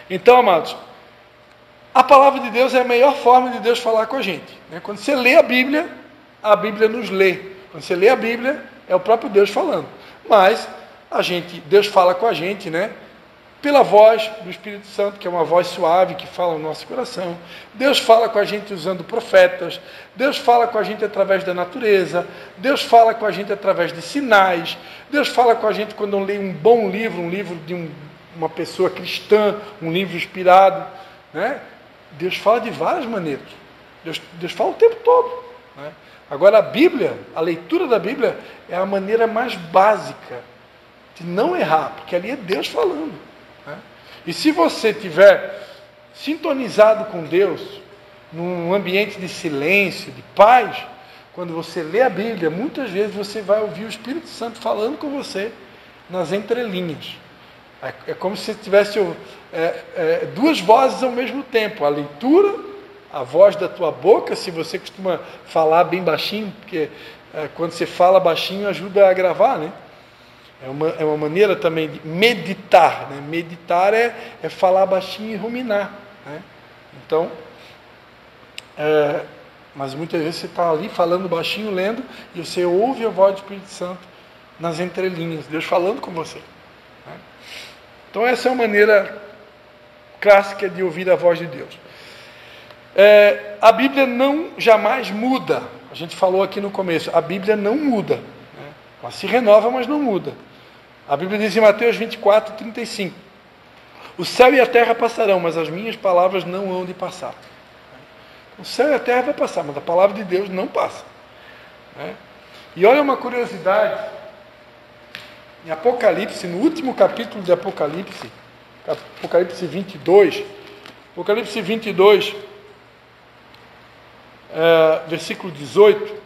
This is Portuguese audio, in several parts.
Então, amados, a palavra de Deus é a melhor forma de Deus falar com a gente. Quando você lê a Bíblia nos lê. Quando você lê a Bíblia, é o próprio Deus falando. Mas Deus fala com a gente, pela voz do Espírito Santo, que é uma voz suave que fala no nosso coração. Deus fala com a gente usando profetas. Deus fala com a gente através da natureza. Deus fala com a gente através de sinais. Deus fala com a gente quando lê um bom livro, um livro de uma pessoa cristã, um livro inspirado. Deus fala de várias maneiras. Deus fala o tempo todo. Agora a Bíblia, a leitura da Bíblia é a maneira mais básica de não errar, porque ali é Deus falando. E se você estiver sintonizado com Deus, num ambiente de silêncio, de paz, quando você lê a Bíblia, muitas vezes você vai ouvir o Espírito Santo falando com você nas entrelinhas. É como se tivesse duas vozes ao mesmo tempo, a leitura, a voz da tua boca, se você costuma falar bem baixinho, porque quando você fala baixinho ajuda a gravar, É uma maneira também de meditar. Meditar é falar baixinho e ruminar. Então, mas muitas vezes você está ali falando baixinho, lendo, e você ouve a voz do Espírito Santo nas entrelinhas, Deus falando com você. Então essa é uma maneira clássica de ouvir a voz de Deus. A Bíblia não jamais muda. A gente falou aqui no começo, a Bíblia não muda. Ela se renova, mas não muda. A Bíblia diz em Mateus 24, 35. O céu e a terra passarão, mas as minhas palavras não hão de passar. O céu e a terra vai passar, mas a palavra de Deus não passa. E olha uma curiosidade. Em Apocalipse, no último capítulo de Apocalipse, Apocalipse 22, Apocalipse 22, versículo 18,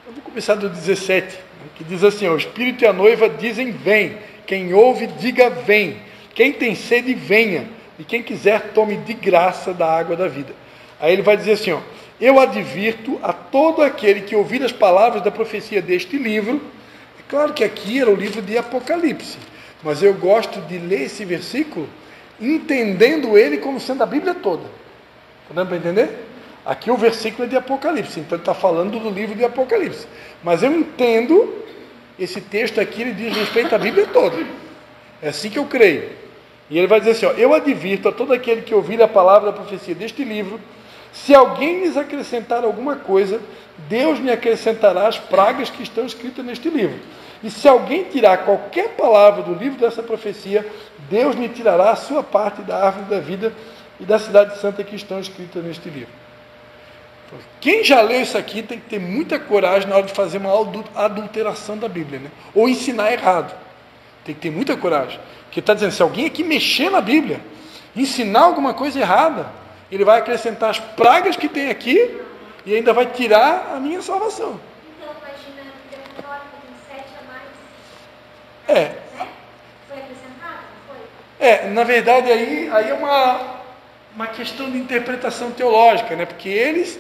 eu vou começar do 17, que diz assim: o Espírito e a noiva dizem vem, quem ouve diga vem, quem tem sede venha, e quem quiser tome de graça da água da vida. Aí ele vai dizer assim, eu advirto a todo aquele que ouvir as palavras da profecia deste livro. É claro que aqui era o livro de Apocalipse, mas eu gosto de ler esse versículo entendendo ele como sendo a Bíblia toda. Está dando para entender? Aqui o versículo é de Apocalipse, então ele está falando do livro de Apocalipse. Mas eu entendo, esse texto aqui, ele diz respeito à Bíblia toda. É assim que eu creio. E ele vai dizer assim, eu advirto a todo aquele que ouvir a palavra da profecia deste livro, se alguém lhes acrescentar alguma coisa, Deus lhe acrescentará as pragas que estão escritas neste livro. E se alguém tirar qualquer palavra do livro dessa profecia, Deus lhe tirará a sua parte da árvore da vida e da cidade santa que estão escritas neste livro. Quem já leu isso aqui tem que ter muita coragem na hora de fazer uma adulteração da Bíblia, ou ensinar errado. Tem que ter muita coragem. Porque está dizendo, se alguém aqui mexer na Bíblia, ensinar alguma coisa errada, ele vai acrescentar as pragas que tem aqui e ainda vai tirar a minha salvação. Então, imagina a Bíblia católica tem 7 a mais. Foi acrescentado, não foi? Na verdade, aí é uma questão de interpretação teológica, porque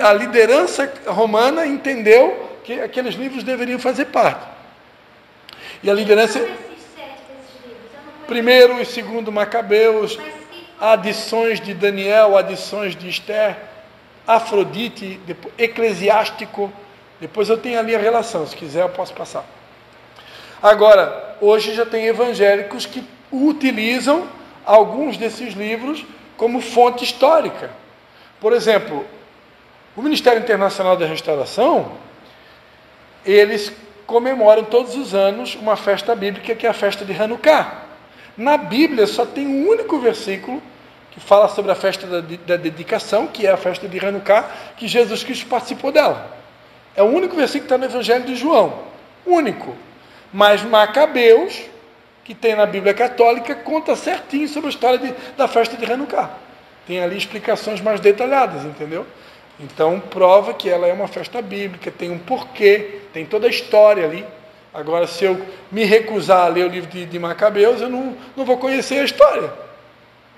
a liderança romana entendeu que aqueles livros deveriam fazer parte. E a liderança... Primeiro e segundo Macabeus, adições de Daniel, adições de Esther, Afrodite, Eclesiástico. Depois eu tenho ali a relação, se quiser eu posso passar. Agora, hoje já tem evangélicos que utilizam alguns desses livros como fonte histórica. Por exemplo, o Ministério Internacional da Restauração, eles comemoram todos os anos uma festa bíblica que é a festa de Hanukkah. Na Bíblia só tem um único versículo que fala sobre a festa da dedicação, que é a festa de Hanukkah, que Jesus Cristo participou dela. É o único versículo que está no Evangelho de João. Único. Mas Macabeus, que tem na Bíblia Católica, conta certinho sobre a história da festa de Hanukkah. Tem ali explicações mais detalhadas, entendeu? Então, prova que ela é uma festa bíblica, tem um porquê, tem toda a história ali. Agora, se eu me recusar a ler o livro de Macabeus, eu não vou conhecer a história.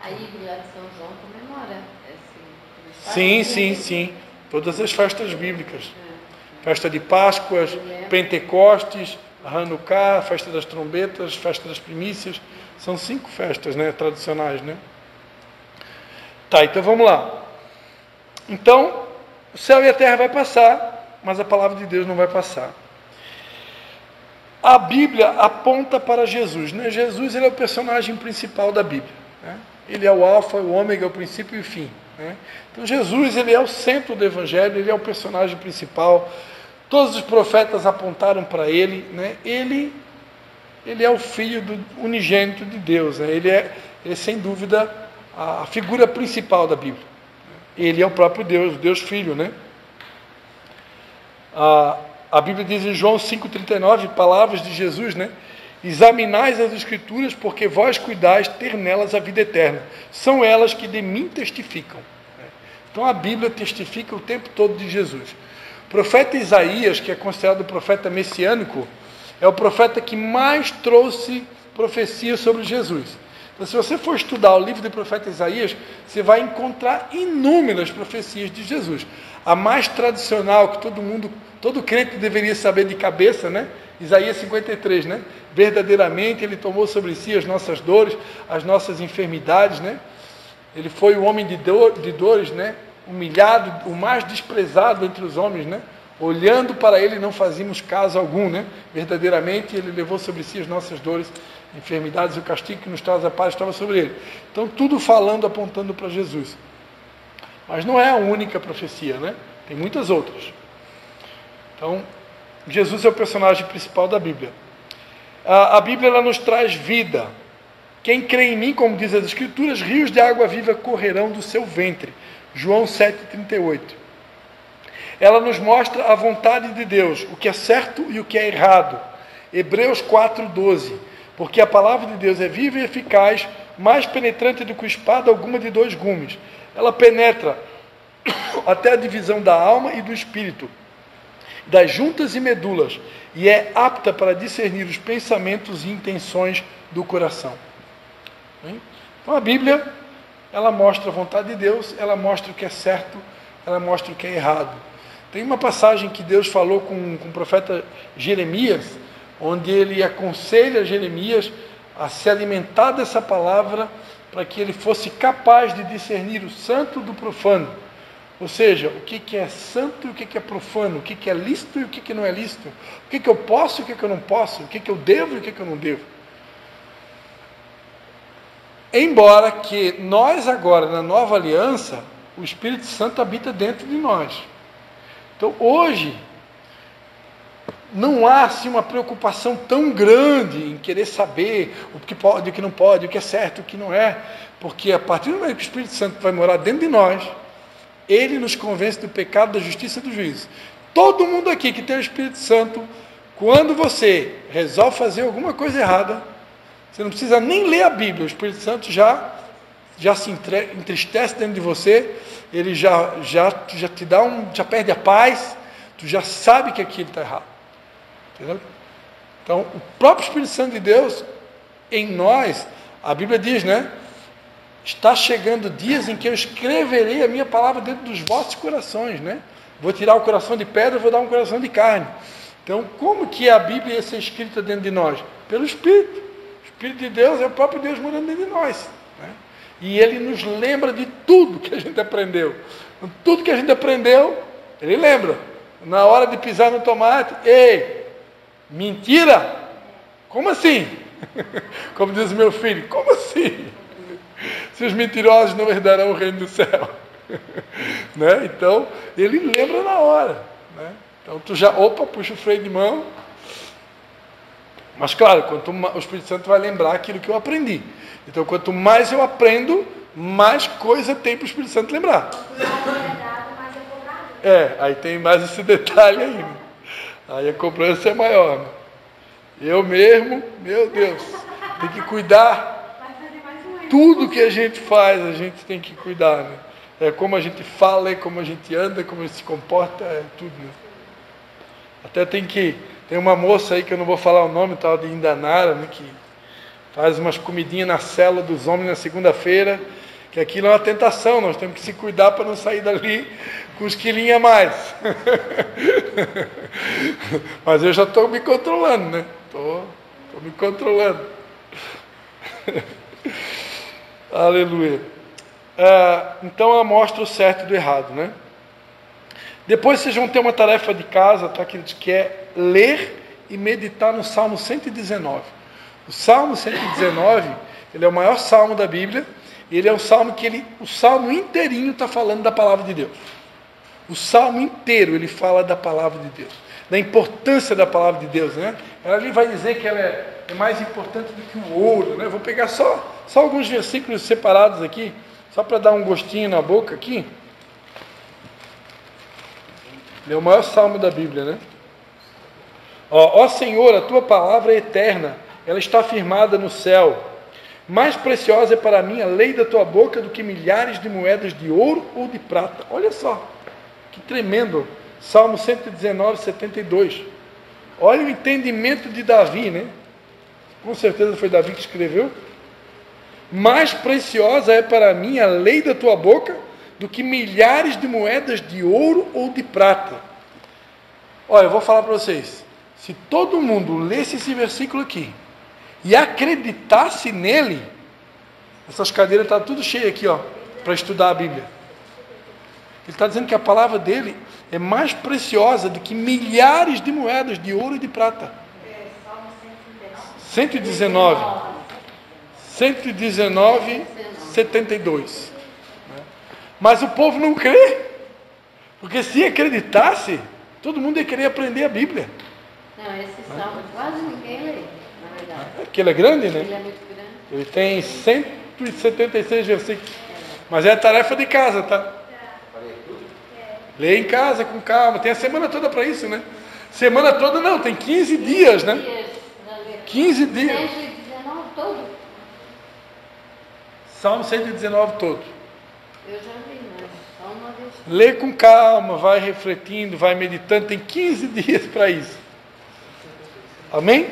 A Bíblia de São João comemora esse... Sim. Todas as festas bíblicas. Festa de Páscoas, Pentecostes, Hanukkah, festa das trombetas, festa das primícias. São 5 festas, né, tradicionais, né? Tá, então vamos lá. Então, o céu e a terra vai passar, mas a palavra de Deus não vai passar. A Bíblia aponta para Jesus, né? Jesus, ele é o personagem principal da Bíblia, né? Ele é o alfa, o ômega, o princípio e o fim, né? Então Jesus, ele é o centro do Evangelho, ele é o personagem principal. Todos os profetas apontaram para ele, né? Ele é o Filho do unigênito de Deus, né? Ele é sem dúvida a figura principal da Bíblia. Ele é o próprio Deus, Deus Filho, né? A Bíblia diz em João 5,39, palavras de Jesus, né? Examinais as Escrituras, porque vós cuidais ter nelas a vida eterna. São elas que de mim testificam. Então a Bíblia testifica o tempo todo de Jesus. O profeta Isaías, que é considerado o profeta messiânico, é o profeta que mais trouxe profecia sobre Jesus. Então, se você for estudar o livro do profeta Isaías, você vai encontrar inúmeras profecias de Jesus. A mais tradicional, que todo crente deveria saber de cabeça, né? Isaías 53, né? Verdadeiramente ele tomou sobre si as nossas dores, as nossas enfermidades, né? Ele foi o homem de dores, né? Humilhado, o mais desprezado entre os homens, né? Olhando para ele não fazíamos caso algum, né? Verdadeiramente ele levou sobre si as nossas dores, enfermidades, e o castigo que nos traz a paz estava sobre ele. Então tudo falando, apontando para Jesus. Mas não é a única profecia, né? Tem muitas outras. Então, Jesus é o personagem principal da Bíblia. A Bíblia, ela nos traz vida. Quem crê em mim, como diz as Escrituras, rios de água viva correrão do seu ventre. João 7,38. Ela nos mostra a vontade de Deus, o que é certo e o que é errado. Hebreus 4,12. Porque a palavra de Deus é viva e eficaz, mais penetrante do que espada alguma de 2 gumes. Ela penetra até a divisão da alma e do espírito, das juntas e medulas, e é apta para discernir os pensamentos e intenções do coração. Então a Bíblia, ela mostra a vontade de Deus, ela mostra o que é certo, ela mostra o que é errado. Tem uma passagem que Deus falou com o profeta Jeremias, onde ele aconselha Jeremias a se alimentar dessa palavra para que ele fosse capaz de discernir o santo do profano. Ou seja, o que é santo e o que é profano, o que é lícito e o que não é lícito, o que eu posso e o que eu não posso, o que eu devo e o que eu não devo. Embora que nós agora, na nova aliança, o Espírito Santo habita dentro de nós. Então hoje, não há assim uma preocupação tão grande em querer saber o que pode, o que não pode, o que é certo, o que não é, porque a partir do momento que o Espírito Santo vai morar dentro de nós, ele nos convence do pecado, da justiça e do juízo. Todo mundo aqui que tem o Espírito Santo, quando você resolve fazer alguma coisa errada, você não precisa nem ler a Bíblia, o Espírito Santo já se entristece dentro de você, ele já te dá já perde a paz, tu já sabe que aquilo está errado. Entendeu? Então, o próprio Espírito Santo de Deus em nós, a Bíblia diz, né? Está chegando dias em que eu escreverei a minha palavra dentro dos vossos corações, né? Vou tirar o coração de pedra e vou dar um coração de carne. Então, como que a Bíblia ia ser escrita dentro de nós? Pelo Espírito. O Espírito de Deus é o próprio Deus morando dentro de nós, né? E ele nos lembra de tudo que a gente aprendeu. Tudo que a gente aprendeu, ele lembra. Na hora de pisar no tomate, ei, mentira? Como assim? Como diz meu filho, como assim? Se os mentirosos não herdarão o reino do céu. Né? Então, ele lembra na hora. Né? Então, tu já, puxa o freio de mão. Mas, claro, o Espírito Santo vai lembrar aquilo que eu aprendi. Então, quanto mais eu aprendo, mais coisa tem para o Espírito Santo lembrar. Aí tem mais esse detalhe ainda. Aí a cobrança é maior. Né? Eu mesmo, meu Deus, tem que cuidar. Tudo que a gente faz, a gente tem que cuidar. Né? É como a gente fala, é como a gente anda, como a gente se comporta, é tudo. Né? Até tem uma moça aí, que eu não vou falar o nome, tal de Indanara, né, que faz umas comidinhas na cela dos homens na segunda-feira, que aquilo é uma tentação, nós temos que se cuidar para não sair dali com os quilinhos a mais. Mas eu já estou me controlando, né? Estou me controlando. Aleluia. Então ela mostra o certo e do errado, né? Depois vocês vão ter uma tarefa de casa, tá, queridos, que é ler e meditar no Salmo 119. O Salmo 119, ele é o maior salmo da Bíblia. Ele é um salmo que o salmo inteirinho está falando da palavra de Deus. O salmo inteiro ele fala da palavra de Deus, da importância da palavra de Deus, né? Ela ali vai dizer que ela é mais importante do que o ouro, né? Vou pegar só alguns versículos separados aqui, só para dar um gostinho na boca aqui. Ele é o maior salmo da Bíblia, né? Ó Senhor, a tua palavra é eterna, ela está firmada no céu. Mais preciosa é para mim a lei da tua boca do que milhares de moedas de ouro ou de prata. Olha só, que tremendo. Salmo 119, 72. Olha o entendimento de Davi, né? Com certeza foi Davi que escreveu. Mais preciosa é para mim a lei da tua boca do que milhares de moedas de ouro ou de prata. Olha, eu vou falar para vocês. Se todo mundo lesse esse versículo aqui e acreditasse nele, essas cadeiras estão tudo cheias aqui, ó, para estudar a Bíblia. Ele está dizendo que a palavra dele é mais preciosa do que milhares de moedas de ouro e de prata. 119, 72. Mas o povo não crê, porque se acreditasse, todo mundo ia querer aprender a Bíblia. Não, esse salmo quase ninguém lê, na verdade. Porque ele é grande, né? Ele é muito grande. Ele tem 176 versículos. Mas é a tarefa de casa, tá? Lê em casa, com calma. Tem a semana toda para isso, né? Semana toda não, tem 15 dias, né? 15 dias. 119 todo? Salmo 119 todo. Eu já vi, mas só uma vez. Lê com calma, vai refletindo, vai meditando. Tem 15 dias para isso. Amém?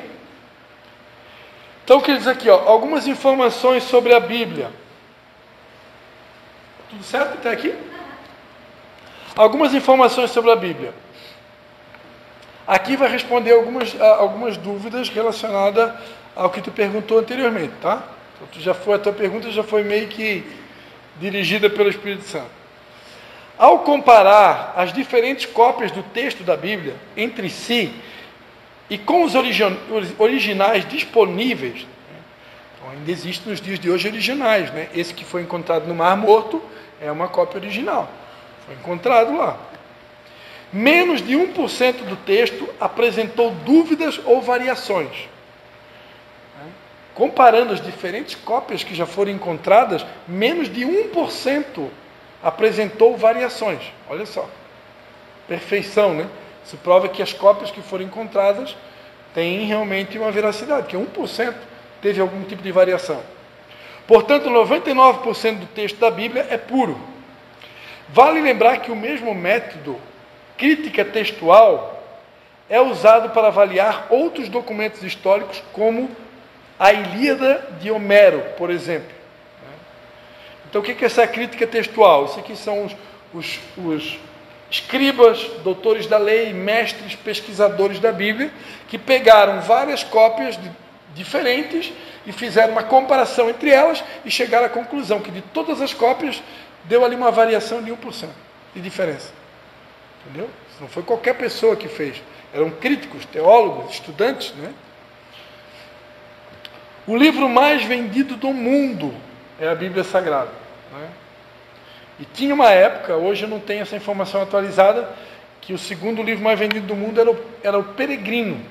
Então, queridos, aqui, ó, algumas informações sobre a Bíblia. Tudo certo até aqui? Algumas informações sobre a Bíblia. Aqui vai responder algumas dúvidas relacionadas ao que tu perguntou anteriormente, tá? Então, a tua pergunta já foi meio que dirigida pelo Espírito Santo. Ao comparar as diferentes cópias do texto da Bíblia entre si e com os originais disponíveis, né? Então, ainda existem nos dias de hoje originais, né? Esse que foi encontrado no Mar Morto é uma cópia original, foi encontrado lá. Menos de 1% do texto apresentou dúvidas ou variações. Comparando as diferentes cópias que já foram encontradas, menos de 1% apresentou variações. Olha só, perfeição, né? Isso prova que as cópias que foram encontradas têm realmente uma veracidade, que 1% teve algum tipo de variação. Portanto, 99% do texto da Bíblia é puro. Vale lembrar que o mesmo método, crítica textual, é usado para avaliar outros documentos históricos, como a Ilíada de Homero, por exemplo. Então, o que é essa crítica textual? Isso aqui são os escribas, doutores da lei, mestres, pesquisadores da Bíblia, que pegaram várias cópias diferentes e fizeram uma comparação entre elas e chegaram à conclusão que de todas as cópias deu ali uma variação de 1% de diferença. Entendeu? Isso não foi qualquer pessoa que fez. Eram críticos, teólogos, estudantes, né? O livro mais vendido do mundo é a Bíblia Sagrada, né? E tinha uma época, hoje eu não tenho essa informação atualizada, que o segundo livro mais vendido do mundo era o Peregrino.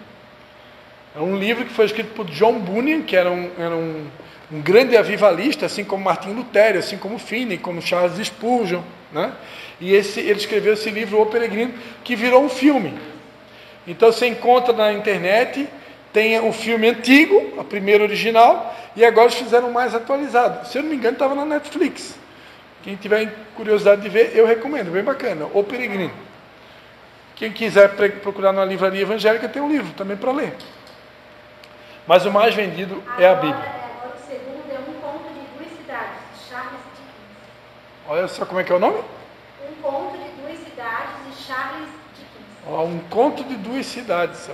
É um livro que foi escrito por John Bunyan, que era um grande avivalista, assim como Martin Lutero, assim como Finney, como Charles Spurgeon, né? E ele escreveu esse livro, O Peregrino, que virou um filme. Então você encontra na internet, tem o filme antigo, a primeira original, e agora eles fizeram o mais atualizado. Se eu não me engano, estava na Netflix. Quem tiver curiosidade de ver, eu recomendo, bem bacana, O Peregrino. Quem quiser procurar na livraria evangélica, tem um livro também para ler. Mas o mais vendido é a Bíblia. Agora o segundo é Um Conto de Duas Cidades, de Charles Dickens. Olha só como é que é o nome? Um Conto de Duas Cidades. cidades de Charles Dickens. Um conto de duas cidades, só.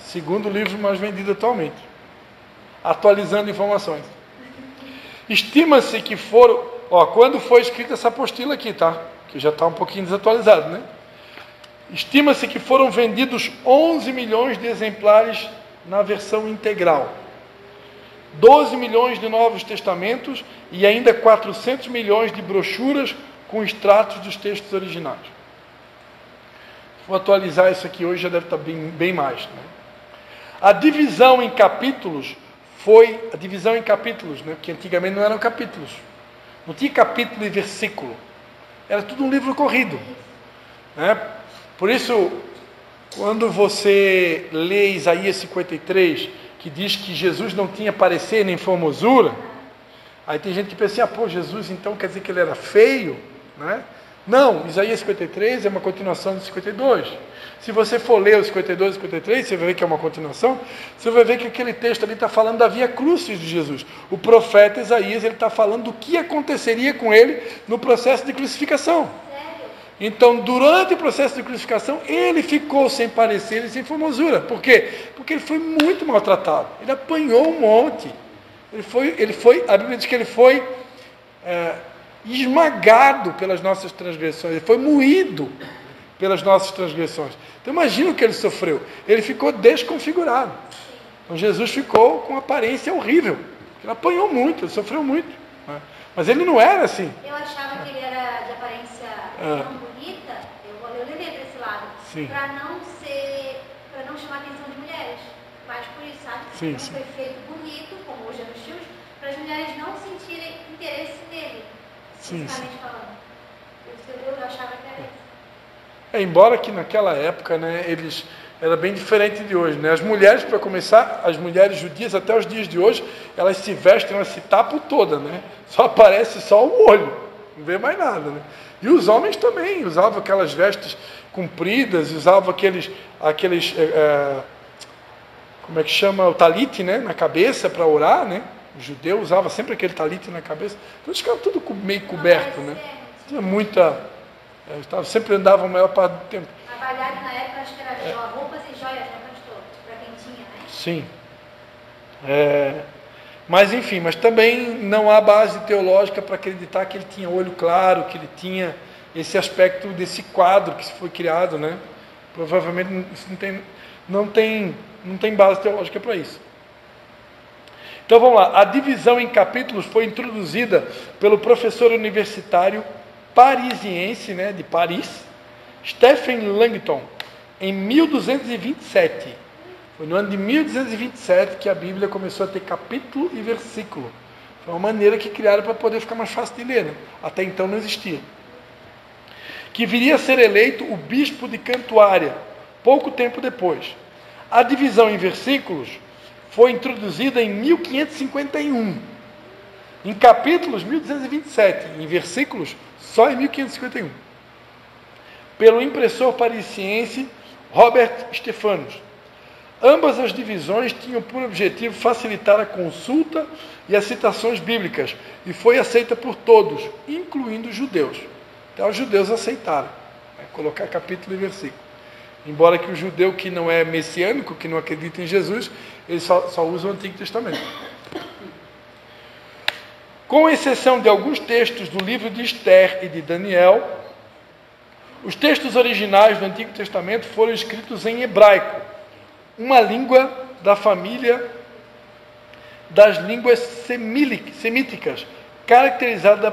Segundo livro mais vendido atualmente. Atualizando informações. Estima-se que foram... quando foi escrita essa apostila aqui, tá? Que já está um pouquinho desatualizado, né? Estima-se que foram vendidos 11 milhões de exemplares na versão integral. 12 milhões de Novos Testamentos e ainda 400 milhões de brochuras com extratos dos textos originais. Vou atualizar isso aqui hoje, já deve estar bem mais. Né? A divisão em capítulos, né? Porque antigamente não eram capítulos. Não tinha capítulo e versículo. Era tudo um livro corrido. Né? Por isso, quando você lê Isaías 53, que diz que Jesus não tinha parecer nem formosura, aí tem gente que pensa assim, Jesus então quer dizer que ele era feio, né? Não, Isaías 53 é uma continuação de 52. Se você for ler os 52 e 53, você vai ver que é uma continuação, você vai ver que aquele texto ali está falando da via crucis de Jesus. O profeta Isaías, ele está falando do que aconteceria com ele no processo de crucificação. Então, durante o processo de crucificação, ele ficou sem parecer e sem formosura. Por quê? Porque ele foi muito maltratado. Ele apanhou um monte. A Bíblia diz que ele foi esmagado pelas nossas transgressões. Ele foi moído pelas nossas transgressões. Então, imagina o que ele sofreu. Ele ficou desconfigurado. Então, Jesus ficou com uma aparência horrível. Ele apanhou muito, ele sofreu muito. Né? Mas ele não era assim. Eu achava que ele era de aparência tão bonita, eu levei para esse lado, para não chamar a atenção de mulheres. Mas por isso, sabe? Sim. Foi feito bonito, como hoje é nos filmes, para as mulheres não sentirem interesse nele. Fisicamente falando. Eu achava que era isso. Embora que naquela época, né, era bem diferente de hoje, né? As mulheres, para começar, as mulheres judias até os dias de hoje, elas se vestem, elas se tapam toda, né? Só aparece só o olho, não vê mais nada, né? E os homens também usavam aquelas vestes compridas, usavam aqueles como é que chama, o talite, né, na cabeça para orar, né? O judeu usava sempre aquele talite na cabeça. Então eles ficavam tudo meio coberto, né? Tinha sempre andavam a maior parte do tempo. A bagagem na época acho que era roupas e joias, né, pastor? Para quem tinha, né? Sim. Mas enfim, mas também não há base teológica para acreditar que ele tinha olho claro, que ele tinha esse aspecto desse quadro que foi criado, né? Provavelmente isso não tem base teológica para isso. Então vamos lá, a divisão em capítulos foi introduzida pelo professor universitário parisiense, né, de Paris, Stephen Langton, em 1227. Foi no ano de 1227 que a Bíblia começou a ter capítulo e versículo. Foi uma maneira que criaram para poder ficar mais fácil de ler, né? Até então não existia. Que viria a ser eleito o bispo de Cantuária, pouco tempo depois. A divisão em versículos foi introduzida em 1551. Em capítulos, 1227. Em versículos, só em 1551. Pelo impressor parisiense Robert Stephanus. Ambas as divisões tinham por objetivo facilitar a consulta e as citações bíblicas, e foi aceita por todos, incluindo os judeus. Então os judeus aceitaram, né, colocar capítulo e versículo. Embora que o judeu que não é messiânico, que não acredita em Jesus, ele só usa o Antigo Testamento. Com exceção de alguns textos do livro de Esther e de Daniel, os textos originais do Antigo Testamento foram escritos em hebraico, uma língua da família das línguas semíticas, caracterizada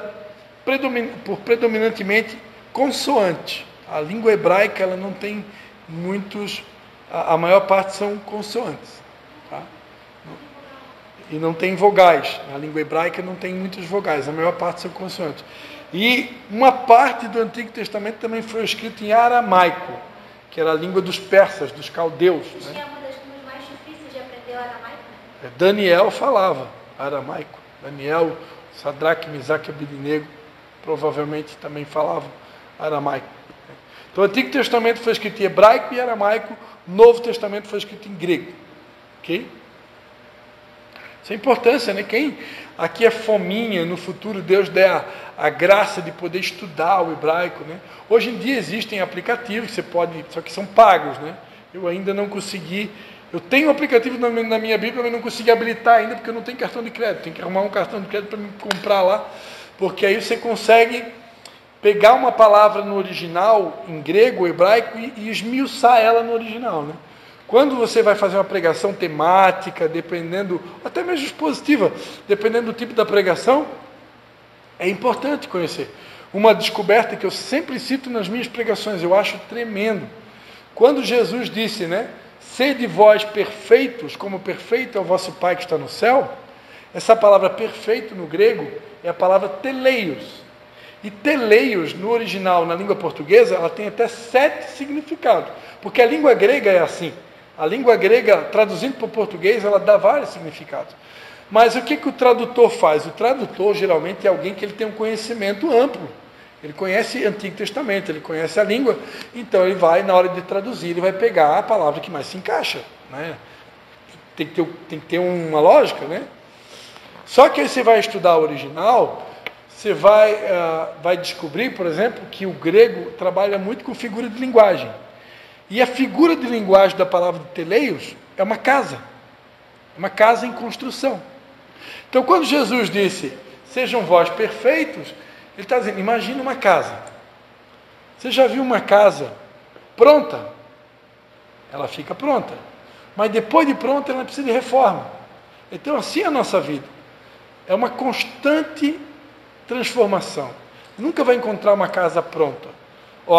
por predominantemente consoante. A língua hebraica ela não tem muitos, a maior parte são consoantes, tá? E não tem vogais. A língua hebraica não tem muitas vogais, a maior parte são consoantes. E uma parte do Antigo Testamento também foi escrita em aramaico, que era a língua dos persas, dos caldeus. Acho que é uma das línguas mais difíceis de aprender o aramaico. Daniel falava aramaico. Daniel, Sadraque, Misaque e Abednego provavelmente também falavam aramaico. Então o Antigo Testamento foi escrito em hebraico e aramaico, o Novo Testamento foi escrito em grego. Ok? Isso é importância, né? Quem aqui é fominha, no futuro Deus der a graça de poder estudar o hebraico, né? Hoje em dia existem aplicativos que você pode, só que são pagos, né? Eu ainda não consegui, eu tenho um aplicativo na minha Bíblia, mas não consegui habilitar ainda porque eu não tenho cartão de crédito. Tem que arrumar um cartão de crédito para me comprar lá, porque aí você consegue pegar uma palavra no original, em grego, hebraico, e esmiuçar ela no original, né? Quando você vai fazer uma pregação temática, dependendo, até mesmo expositiva, dependendo do tipo da pregação, é importante conhecer. Uma descoberta que eu sempre cito nas minhas pregações, eu acho tremendo. Quando Jesus disse, né, sede vós perfeitos, como perfeito é o vosso Pai que está no céu, essa palavra perfeito no grego é a palavra teleios. E teleios, no original, na língua portuguesa, ela tem até 7 significados, porque a língua grega é assim. A língua grega, traduzindo para o português, ela dá vários significados. Mas o que o tradutor faz? O tradutor, geralmente, é alguém que ele tem um conhecimento amplo. Ele conhece o Antigo Testamento, ele conhece a língua, então ele vai, na hora de traduzir, ele vai pegar a palavra que mais se encaixa, né? Tem que ter uma lógica, né? Só que aí você vai estudar o original, você vai descobrir, por exemplo, que o grego trabalha muito com figura de linguagem. E a figura de linguagem da palavra de teleios é uma casa em construção. Então, quando Jesus disse, sejam vós perfeitos, ele está dizendo, imagina uma casa. Você já viu uma casa pronta? Ela fica pronta. Mas depois de pronta, ela precisa de reforma. Então, assim é a nossa vida. É uma constante transformação. Nunca vai encontrar uma casa pronta.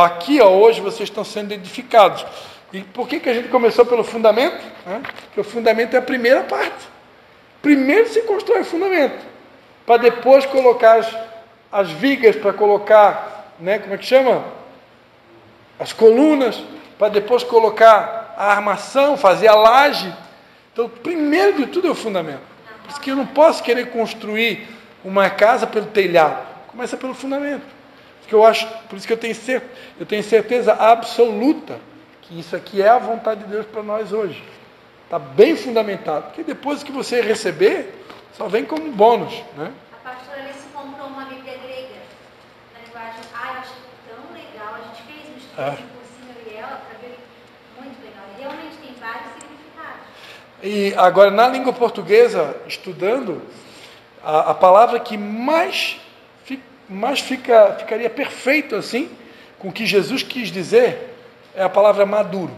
Aqui, hoje, vocês estão sendo edificados. E por que a gente começou pelo fundamento? Porque o fundamento é a primeira parte. Primeiro se constrói o fundamento, para depois colocar as vigas, para colocar, né, como é que chama? As colunas, para depois colocar a armação, fazer a laje. Então, primeiro de tudo é o fundamento. Por isso que eu não posso querer construir uma casa pelo telhado. Começa pelo fundamento. Por isso que eu tenho certeza absoluta que isso aqui é a vontade de Deus para nós hoje. Está bem fundamentado. Porque depois que você receber, só vem como bônus, né? A pastora Alice comprou uma Bíblia grega na linguagem. Eu achei tão legal. A gente fez um estudo por cima e ela, para ver, muito legal. E realmente tem vários significados. E agora, na língua portuguesa, estudando, a palavra que mais ficaria perfeito assim, com o que Jesus quis dizer, é a palavra maduro.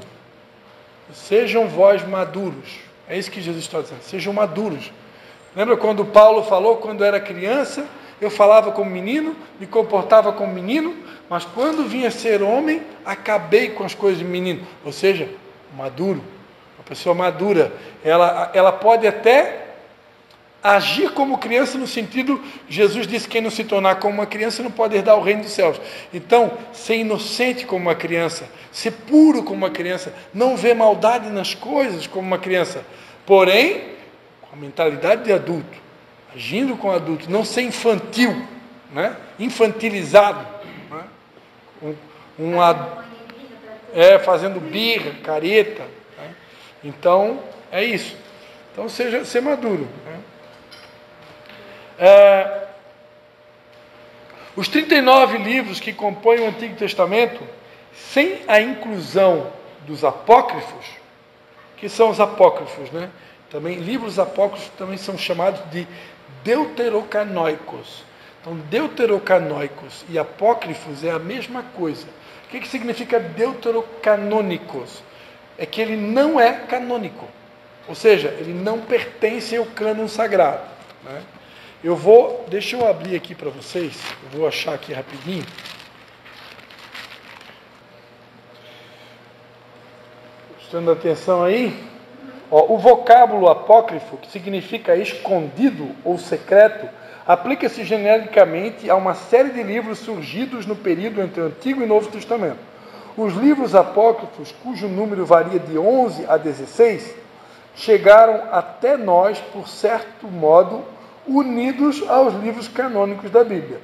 Sejam vós maduros. É isso que Jesus está dizendo. Sejam maduros. Lembra quando Paulo falou, quando era criança, eu falava como menino, me comportava como menino, mas quando vinha ser homem, acabei com as coisas de menino. Ou seja, maduro. Uma pessoa madura. Ela pode até agir como criança no sentido, Jesus disse que quem não se tornar como uma criança não pode herdar o reino dos céus. Então, ser inocente como uma criança, ser puro como uma criança, não ver maldade nas coisas como uma criança, porém, com a mentalidade de adulto, agindo com adulto, não ser infantil, né? Infantilizado, né? Fazendo birra, careta, né? Então, é isso. Então, ser maduro, né? Os 39 livros que compõem o Antigo Testamento, sem a inclusão dos apócrifos, que são os apócrifos, né? Também, livros apócrifos também são chamados de deuterocanoicos. Então, deuterocanoicos e apócrifos é a mesma coisa. O que significa deuterocanônicos? É que ele não é canônico. Ou seja, ele não pertence ao cânon sagrado, né? Deixa eu abrir aqui para vocês, eu vou achar aqui rapidinho. Prestando atenção aí. O vocábulo apócrifo, que significa escondido ou secreto, aplica-se genericamente a uma série de livros surgidos no período entre o Antigo e o Novo Testamento. Os livros apócrifos, cujo número varia de 11 a 16, chegaram até nós, por certo modo, unidos aos livros canônicos da Bíblia.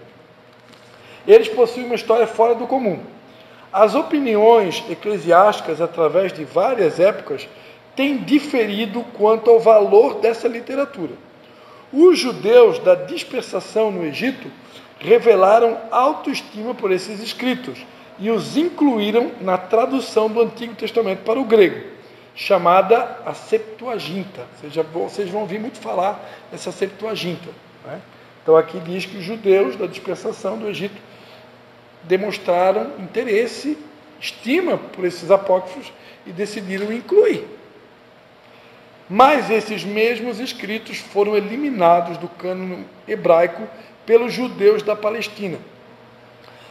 Eles possuem uma história fora do comum. As opiniões eclesiásticas, através de várias épocas, têm diferido quanto ao valor dessa literatura. Os judeus da dispersação no Egito revelaram autoestima por esses escritos e os incluíram na tradução do Antigo Testamento para o grego, chamada a Septuaginta. Vocês vão ouvir muito falar dessa Septuaginta, né? Então aqui diz que os judeus da dispersação do Egito demonstraram interesse, estima por esses apócrifos e decidiram incluir. Mas esses mesmos escritos foram eliminados do cânon hebraico pelos judeus da Palestina.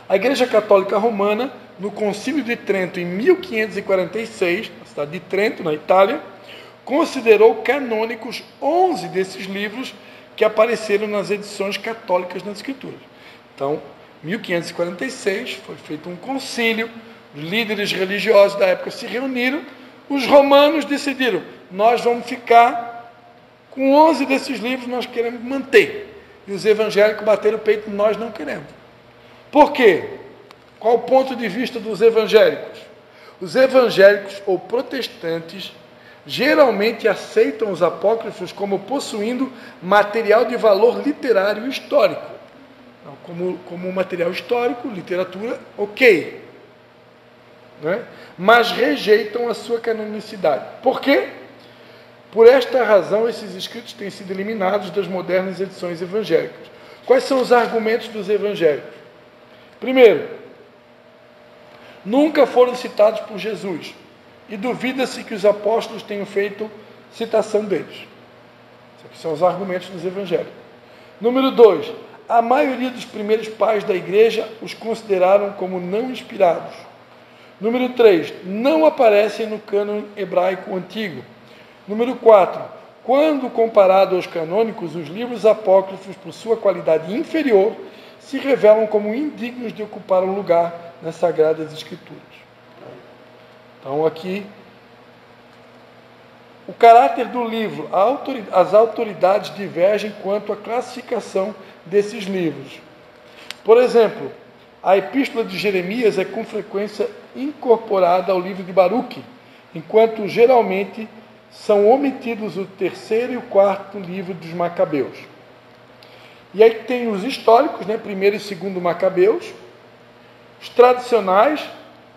A Igreja Católica Romana, no Concílio de Trento, em 1546, na cidade de Trento, na Itália, considerou canônicos 11 desses livros que apareceram nas edições católicas das Escrituras. Então, em 1546, foi feito um concílio, os líderes religiosos da época se reuniram, os romanos decidiram, nós vamos ficar com 11 desses livros, nós queremos manter. E os evangélicos bateram o peito, nós não queremos. Por quê? Qual o ponto de vista dos evangélicos? Os evangélicos ou protestantes geralmente aceitam os apócrifos como possuindo material de valor literário e histórico. Então, como material histórico, literatura, ok. Né? Mas rejeitam a sua canonicidade. Por quê? Por esta razão, esses escritos têm sido eliminados das modernas edições evangélicas. Quais são os argumentos dos evangélicos? Primeiro, nunca foram citados por Jesus e duvida-se que os apóstolos tenham feito citação deles. Esses são os argumentos dos evangélicos. Número 2, a maioria dos primeiros pais da igreja os consideraram como não inspirados. Número 3, não aparecem no cânon hebraico antigo. Número 4, quando comparado aos canônicos, os livros apócrifos, por sua qualidade inferior, se revelam como indignos de ocupar um lugar nas Sagradas Escrituras. Então, aqui, o caráter do livro, as autoridades divergem quanto à classificação desses livros. Por exemplo, a Epístola de Jeremias é com frequência incorporada ao livro de Baruque, enquanto geralmente são omitidos o 3º e o 4º livro dos Macabeus. E aí tem os históricos, né, 1º e 2º Macabeus, os tradicionais,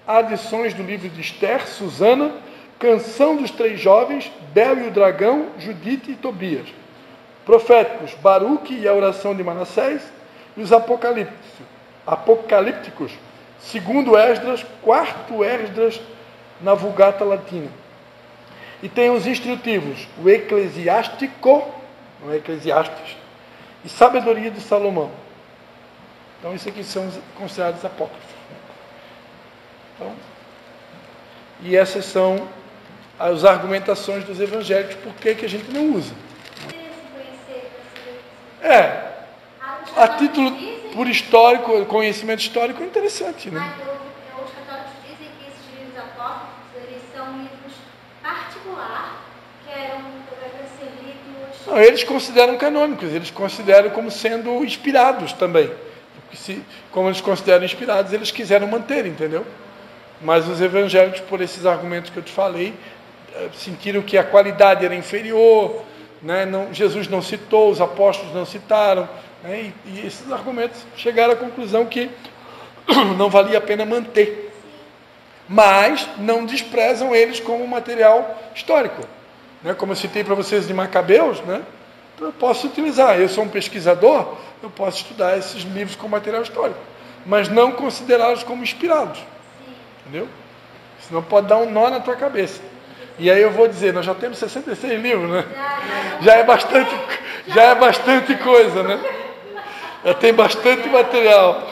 adições do livro de Esther, Susana, Canção dos Três Jovens, Bel e o Dragão, Judite e Tobias. Proféticos, Baruque e a oração de Manassés, e os apocalípticos, 2º Esdras, 4º Esdras na Vulgata Latina. E tem os instrutivos, o Eclesiástico, não é Eclesiastes, e Sabedoria de Salomão. Então, isso aqui são considerados apócrifos. Então, e essas são as argumentações dos evangélicos, por que a gente não usa. A título por histórico, conhecimento histórico é interessante, né? Os católicos dizem que esses livros apócrifos, eles são livros particulares, que eram para ser lidos... Não, eles consideram canônicos, eles consideram como sendo inspirados também. Porque como eles consideram inspirados, eles quiseram manter, entendeu? Mas os evangélicos, por esses argumentos que eu te falei, sentiram que a qualidade era inferior, né? Jesus não citou, os apóstolos não citaram, né? E esses argumentos chegaram à conclusão que não valia a pena manter. Mas não desprezam eles como material histórico. Né? Como eu citei para vocês de Macabeus, né? Então eu posso utilizar. Eu sou um pesquisador, eu posso estudar esses livros como material histórico, mas não considerá-los como inspirados. Entendeu? Senão pode dar um nó na tua cabeça. E aí eu vou dizer, nós já temos 66 livros, né? Já é bastante coisa, né? Já tem bastante material.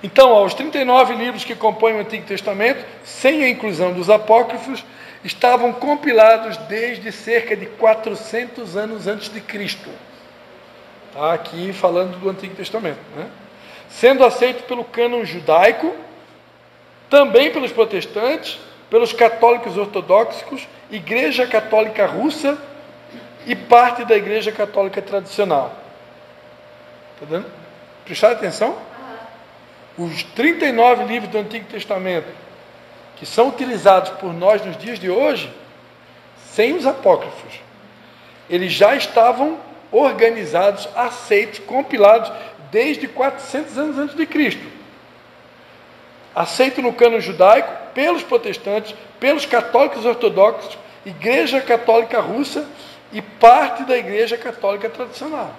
Então, os 39 livros que compõem o Antigo Testamento, sem a inclusão dos apócrifos, estavam compilados desde cerca de 400 anos antes de Cristo. Está aqui falando do Antigo Testamento, né? Sendo aceito pelo cânon judaico, também pelos protestantes, pelos católicos ortodoxos, Igreja Católica Russa e parte da Igreja Católica Tradicional. Está vendo? Prestaram atenção? Os 39 livros do Antigo Testamento, que são utilizados por nós nos dias de hoje, sem os apócrifos, eles já estavam organizados, aceitos, compilados desde 400 anos antes de Cristo. Aceito no cânon judaico, pelos protestantes, pelos católicos ortodoxos, Igreja Católica Russa e parte da Igreja Católica Tradicional.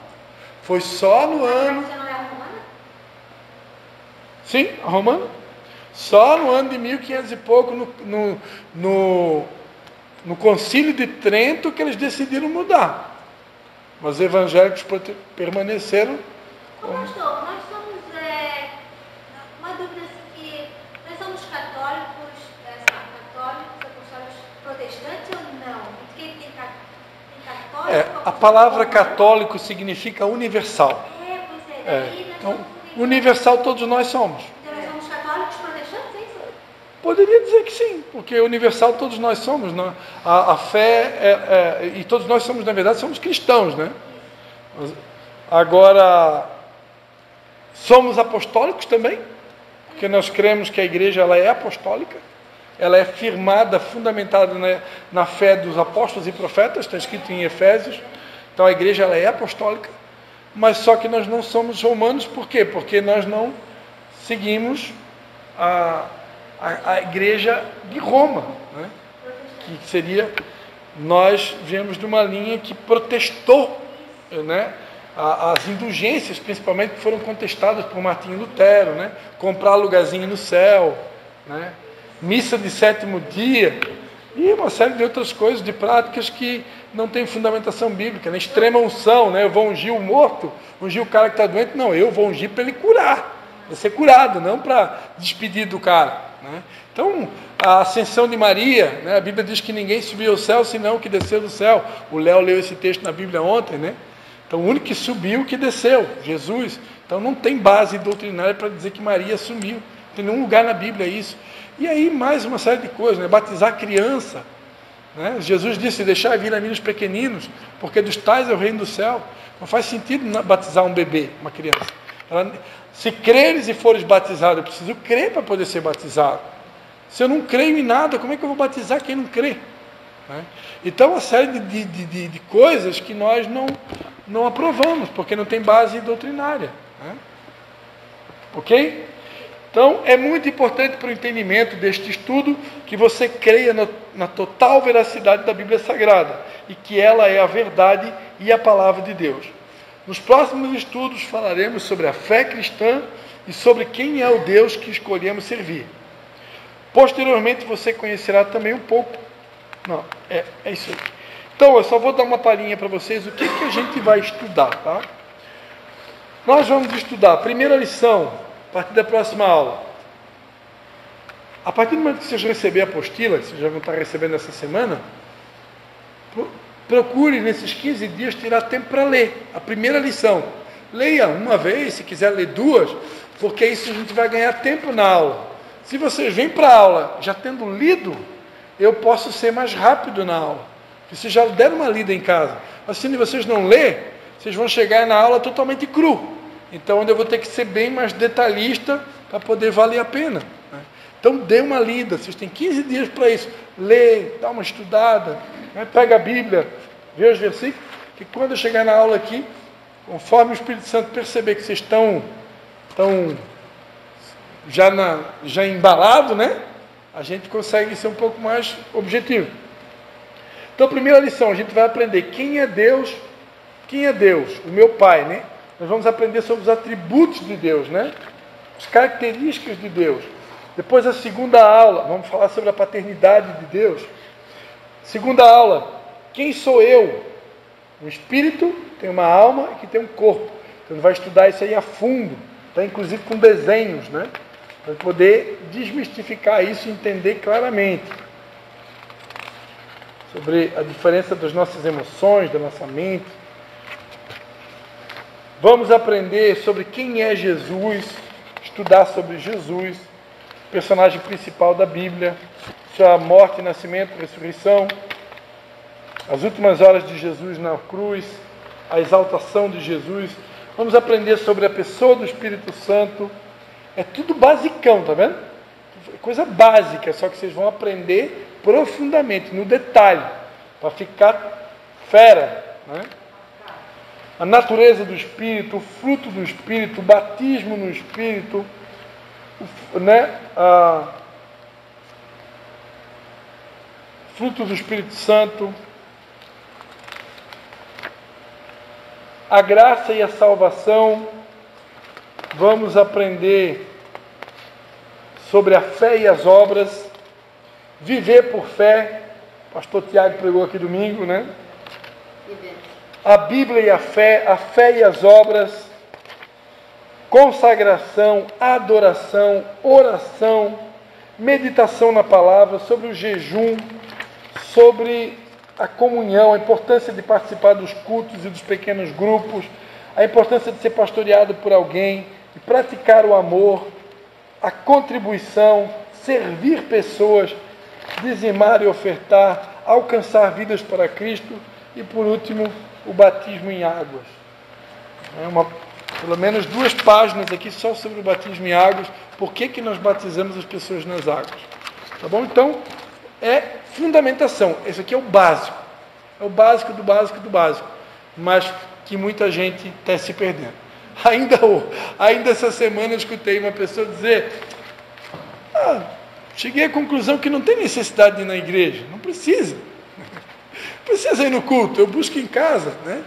Foi só no ano... Você não é romana? Sim, a romana. Só no ano de 1500 e pouco, no Concílio de Trento, que eles decidiram mudar. Mas os evangélicos permaneceram... Ô, pastor, nós somos, uma dúvida assim, que nós somos católicos, apostólicos, protestantes ou não? Porque tem católico... a palavra católico significa universal. Pois é. Daí nós Então, somos universal todos nós somos. Então nós somos católicos, protestantes, é isso? Poderia dizer que sim, porque universal todos nós somos, né? A fé, e todos nós somos, na verdade, somos cristãos, né? Agora, somos apostólicos também, porque nós cremos que a igreja ela é apostólica, ela é firmada, fundamentada na fé dos apóstolos e profetas, está escrito em Efésios. Então a igreja ela é apostólica, mas só que nós não somos romanos. Por quê? Porque nós não seguimos a igreja de Roma, né? Que seria, nós viemos de uma linha que protestou, né? As indulgências, principalmente, que foram contestadas por Martinho Lutero, né? Comprar lugarzinho no céu, né? Missa de sétimo dia, e uma série de outras coisas, de práticas que não têm fundamentação bíblica, né? Extrema unção, né? Eu vou ungir o morto, ungir o cara que está doente. Não, eu vou ungir para ele curar, para ser curado, não para despedir do cara, né? Então, a ascensão de Maria, né? A Bíblia diz que ninguém subiu ao céu, senão o que desceu do céu. O Léo leu esse texto na Bíblia ontem, né? Então, o único que subiu, que desceu, Jesus. Então, não tem base doutrinária para dizer que Maria sumiu. Não tem nenhum lugar na Bíblia isso. E aí, mais uma série de coisas, né? Batizar criança, né? Jesus disse, deixar vir a mim os pequeninos, porque dos tais é o reino do céu. Não faz sentido batizar um bebê, uma criança. Se creres e fores batizado, eu preciso crer para poder ser batizado. Se eu não creio em nada, como é que eu vou batizar quem não crê? Né? Então, uma série de coisas que nós não aprovamos, porque não tem base doutrinária. Né? Ok? Então, é muito importante para o entendimento deste estudo que você creia na total veracidade da Bíblia Sagrada e que ela é a verdade e a palavra de Deus. Nos próximos estudos falaremos sobre a fé cristã e sobre quem é o Deus que escolhemos servir. Posteriormente, você conhecerá também um pouco... Não, é isso aí. Então, eu só vou dar uma palhinha para vocês o que a gente vai estudar, tá? Nós vamos estudar a primeira lição, a partir da próxima aula. A partir do momento que vocês receberem a apostila, que vocês já vão estar recebendo essa semana, procure nesses 15 dias tirar tempo para ler a primeira lição. Leia uma vez, se quiser ler duas, porque isso a gente vai ganhar tempo na aula. Se vocês vêm para a aula já tendo lido, eu posso ser mais rápido na aula. Porque vocês já deram uma lida em casa. Mas se vocês não lerem, vocês vão chegar na aula totalmente cru. Então, eu vou ter que ser bem mais detalhista para poder valer a pena. Né? Então, dê uma lida. Vocês têm 15 dias para isso. Lê, dá uma estudada, né? Pega a Bíblia, vê os versículos, que quando eu chegar na aula aqui, conforme o Espírito Santo perceber que vocês estão já embalados, né? A gente consegue ser um pouco mais objetivo. Então, a primeira lição, a gente vai aprender quem é Deus. Quem é Deus? O meu Pai, né? Nós vamos aprender sobre os atributos de Deus, né? As características de Deus. Depois, a segunda aula, vamos falar sobre a paternidade de Deus. Segunda aula, quem sou eu? Um espírito, tem uma alma e que tem um corpo. Então, vai estudar isso aí a fundo, tá? Inclusive com desenhos, né? Para poder desmistificar isso e entender claramente sobre a diferença das nossas emoções, da nossa mente. Vamos aprender sobre quem é Jesus, estudar sobre Jesus, personagem principal da Bíblia, sua morte, nascimento, ressurreição, as últimas horas de Jesus na cruz, a exaltação de Jesus. Vamos aprender sobre a pessoa do Espírito Santo, É tudo basicão, tá vendo? Coisa básica, só que vocês vão aprender profundamente, no detalhe, para ficar fera, né? A natureza do Espírito, o fruto do Espírito, o batismo no Espírito, né? Fruto do Espírito Santo, a graça e a salvação. Vamos aprender sobre a fé e as obras, viver por fé. O pastor Tiago pregou aqui domingo, né? A Bíblia e a fé e as obras, consagração, adoração, oração, meditação na palavra, sobre o jejum, sobre a comunhão, a importância de participar dos cultos e dos pequenos grupos, a importância de ser pastoreado por alguém, de praticar o amor, a contribuição, servir pessoas, dizimar e ofertar, alcançar vidas para Cristo e, por último, o batismo em águas. Pelo menos 2 páginas aqui só sobre o batismo em águas. Por que nós batizamos as pessoas nas águas? Tá bom? Então, é fundamentação. Esse aqui é o básico. É o básico do básico do básico. Mas que muita gente está se perdendo. Ainda essa semana eu escutei uma pessoa dizer: cheguei à conclusão que não tem necessidade de ir na igreja. Não precisa. Não precisa ir no culto. Eu busco em casa, né?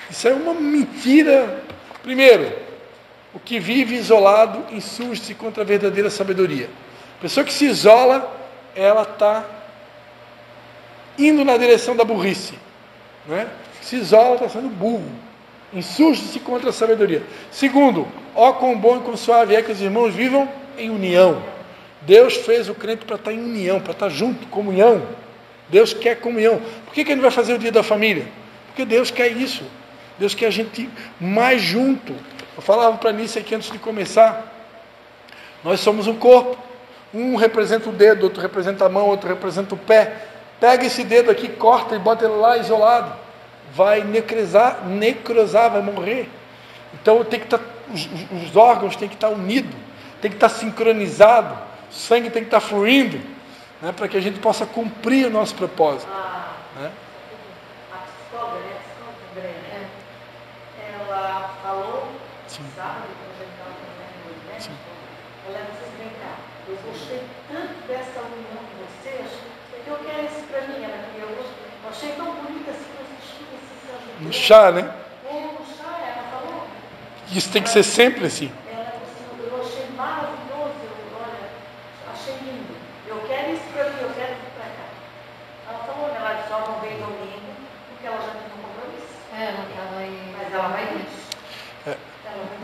Isso é uma mentira. Primeiro, o que vive isolado insurge-se contra a verdadeira sabedoria. A pessoa que se isola, ela está indo na direção da burrice, né? Se isola, está sendo burro. Insurge-se contra a sabedoria. Segundo, quão bom e quão suave é que os irmãos vivam em união. Deus fez o crente para estar em união, para estar junto, comunhão. Deus quer comunhão. Por que ele vai fazer o dia da família? Porque Deus quer isso. Deus quer a gente mais junto. Eu falava para a Nícia aqui antes de começar. Nós somos um corpo. Um representa o dedo, outro representa a mão, outro representa o pé. Pega esse dedo aqui, corta e bota ele lá isolado. Vai necrosar, vai morrer. Então tem que estar, os órgãos têm que estar unidos, tem que estar sincronizado, o sangue tem que estar fluindo, né, para que a gente possa cumprir o nosso propósito. Né? A psicóloga, ela falou, sábado, quando a gente estava fazendo, né? Ela disse: vem cá, eu gostei tanto dessa união de vocês, que eu quero isso para mim. Eu achei tão bonita assim, no chá, né? No chá, ela falou. Isso tem que ser sempre assim. Ela disse: eu achei maravilhoso, olha, achei lindo. Eu quero isso para mim, eu quero isso para cá. Ela falou, ela só não veio domingo, porque ela já tinha um compromisso. Ela estava aí. Mas ela vai vir.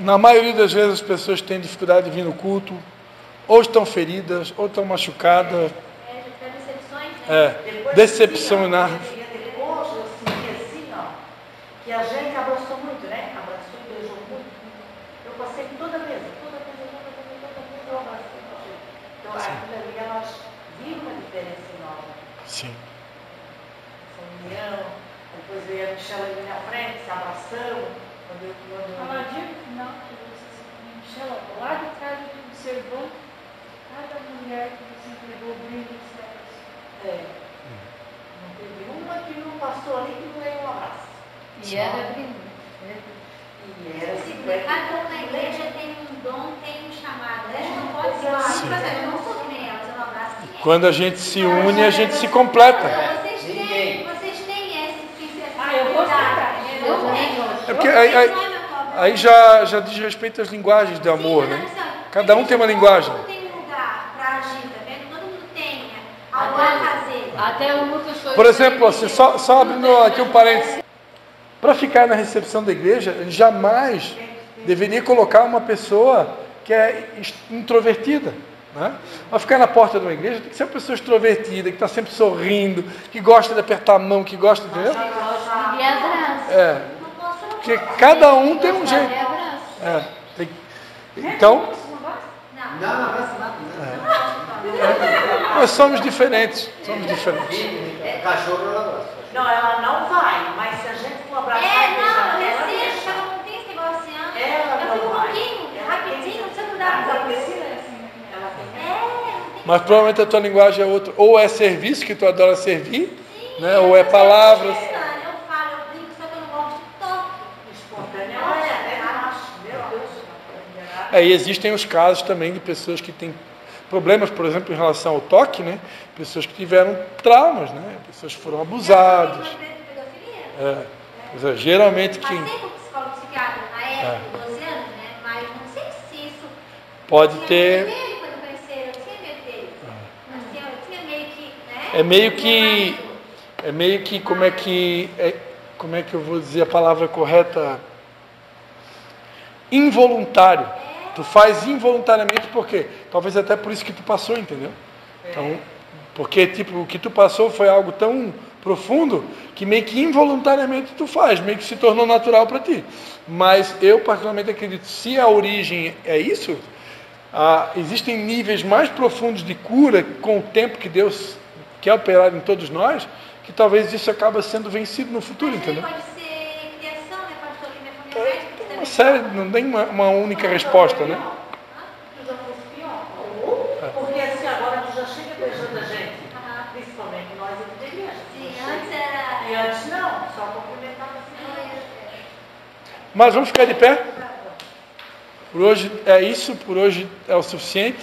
Na maioria das vezes as pessoas têm dificuldade de vir no culto, ou estão feridas, ou estão machucadas. Decepções, né? Decepcionar. Depois eu senti assim, que a gente abraçou muito, né? Abraçou e beijou muito. Eu passei toda vez eu abracei a gente. Então, aquilo ali, elas viram uma diferença enorme. Sim. Essa união, depois veio a Michela ali na frente, se abraçando. Falar de não, Michela, lá de trás a gente observou cada mulher que você entregou brilho nos céus. Não teve uma que não passou ali que não veio um abraço. E era lindo. E era assim, Cada um na igreja tem um dom, tem um chamado. A gente não pode falar, eu não sou que nem elas, eu não abraço ninguém. Quando a gente se une, a gente se completa. Vocês têm esse sinceridade. eu vou explicar. Eu tenho. É porque aí já diz respeito às linguagens de amor, né? Cada um tem uma linguagem. Todo mundo tem um lugar para agir, tá vendo? Todo mundo tem algo a fazer. Até o Lucas foi. Por exemplo, assim, só abrindo aqui um parênteses. Para ficar na recepção da igreja, jamais deveria colocar uma pessoa que é introvertida. Né? Para ficar na porta de uma igreja, tem que ser uma pessoa extrovertida, que está sempre sorrindo, que gosta de apertar a mão, que gosta, entendeu? E abraço. É. Porque cada um tem um jeito. Então, Não, abraça nada. nós somos diferentes. Cachorro ela gosta. Não, ela não vai, mas se a gente for abraçar não, eu ela recebi, deixa. ela não tem esse negócio assim. Ela Eu não fico um vai. pouquinho, Ela rapidinho, tem- não precisa mudar Mas a a pessoa. Mas provavelmente a tua linguagem é outra. Ou é serviço, que tu adora servir, Sim, né? Ou é palavras. Eu falo, eu brinco, só que eu não gosto de toque. Espontaneamente, até acho. Meu Deus, E existem os casos também de pessoas que têm problemas, por exemplo, em relação ao toque, né? Pessoas que tiveram traumas, né? Pessoas que foram abusadas. Geralmente quem Passei por psicólogo psiquiatra na época, 12 anos, né? Mas não sei se isso... pode Eu ter. tinha medo quando conheceram, eu tinha medo dele. Assim, eu tinha meio que, né? É meio que como é que eu vou dizer a palavra correta? Involuntário. Tu faz involuntariamente porque talvez até por isso que tu passou, entendeu? Então, porque tipo o que tu passou foi algo tão profundo que meio que involuntariamente tu faz, meio que se tornou natural para ti. Mas eu particularmente acredito, se a origem é isso, existem níveis mais profundos de cura com o tempo que Deus quer operar em todos nós, que talvez isso acaba sendo vencido no futuro, entendeu? Pode ser criação, né? Pastor, que minha família médica, que Uma também... série, não tem uma única resposta, né? Tu já fosse pior. Porque assim, agora tu já chega beijando a gente. Principalmente nós aqui da igreja. Sim, antes era... E antes não, só cumprimentava assim. Mas vamos ficar de pé? Por hoje é isso, por hoje é o suficiente.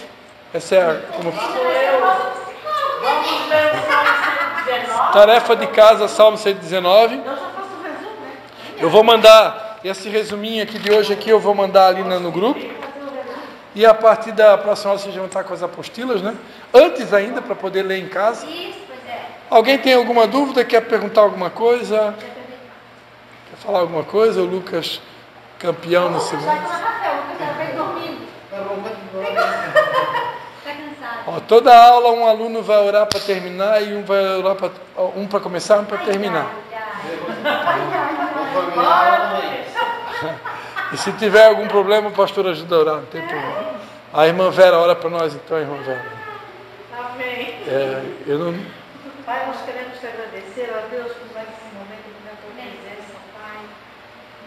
Essa é Vamos ler o Salmo 119. tarefa de casa, Salmo 119. Eu já faço o resumo, né? Eu vou mandar esse resuminho aqui de hoje aqui, eu vou mandar ali no grupo. E a partir da próxima hora vocês vão estar com as apostilas, né? Antes ainda, para poder ler em casa. Isso, pois é. Alguém tem alguma dúvida? Quer perguntar alguma coisa? Quer falar alguma coisa? O Lucas, campeão no segundo. Já tô na café, o Lucas já veio dormindo. Tá bom, pode ir embora. Tá cansado. Ó, toda aula um aluno vai orar para terminar e um vai orar para começar e um para terminar. Conforme a aula também. E se tiver algum problema, o pastor ajuda a orar, não tem problema. A irmã Vera ora para nós então, irmã Vera. Amém. Eu não... Pai, nós queremos te agradecer a Deus por mais esse momento de tua presença, Pai.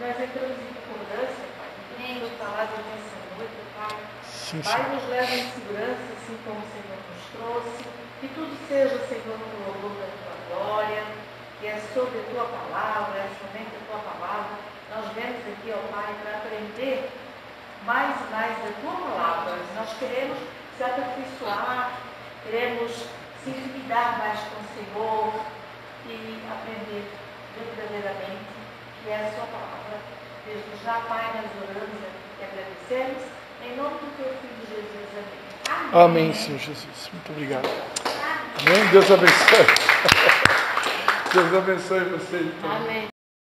Nós entramos em concordância, Pai, com a tua palavra nessa noite, Pai. Sim, Pai, sim. nos leva em segurança, assim como o Senhor nos trouxe. Que tudo seja, Senhor, no louvor da tua glória. Que é sobre a tua palavra, é somente a tua palavra. Nós viemos aqui, ó Pai, para aprender mais e mais da tua palavra. Nós queremos se aperfeiçoar, queremos se intimidar mais com o Senhor e aprender verdadeiramente que é a sua palavra. Desde já, Pai, nós oramos e agradecemos. Em nome do teu Filho Jesus, amém. Amém, Senhor Jesus. Muito obrigado. Amém. Deus abençoe. Deus abençoe você. Então. Amém.